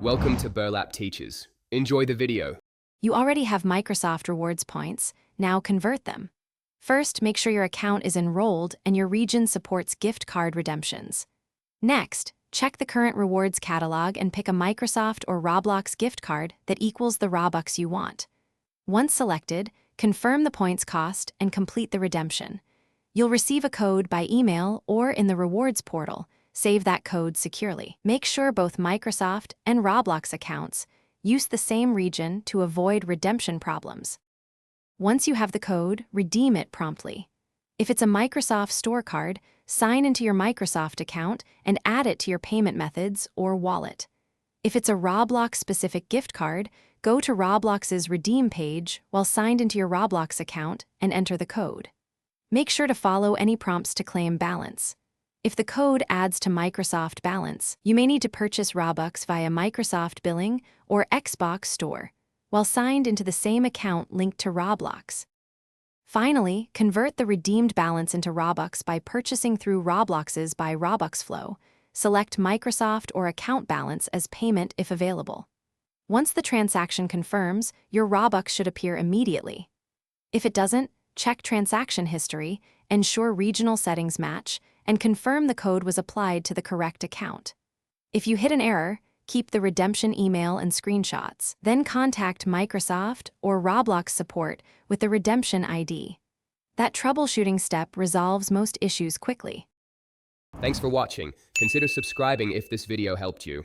Welcome to Burlap Teachers. Enjoy the video. You already have Microsoft Rewards points, now convert them. First, make sure your account is enrolled and your region supports gift card redemptions. Next, check the current rewards catalog and pick a Microsoft or Roblox gift card that equals the Robux you want. Once selected, confirm the points cost and complete the redemption. You'll receive a code by email or in the rewards portal. Save that code securely. Make sure both Microsoft and Roblox accounts use the same region to avoid redemption problems. Once you have the code, redeem it promptly. If it's a Microsoft Store card, sign into your Microsoft account and add it to your payment methods or wallet. If it's a Roblox-specific gift card, go to Roblox's redeem page while signed into your Roblox account and enter the code. Make sure to follow any prompts to claim balance. If the code adds to Microsoft balance, you may need to purchase Robux via Microsoft Billing or Xbox Store, while signed into the same account linked to Roblox. Finally, convert the redeemed balance into Robux by purchasing through Roblox's by Robux Flow. Select Microsoft or account balance as payment if available. Once the transaction confirms, your Robux should appear immediately. If it doesn't, check transaction history, ensure regional settings match, and confirm the code was applied to the correct account. If you hit an error, keep the redemption email and screenshots. Then contact Microsoft or Roblox support with the redemption ID. That troubleshooting step resolves most issues quickly. Thanks for watching. Consider subscribing if this video helped you.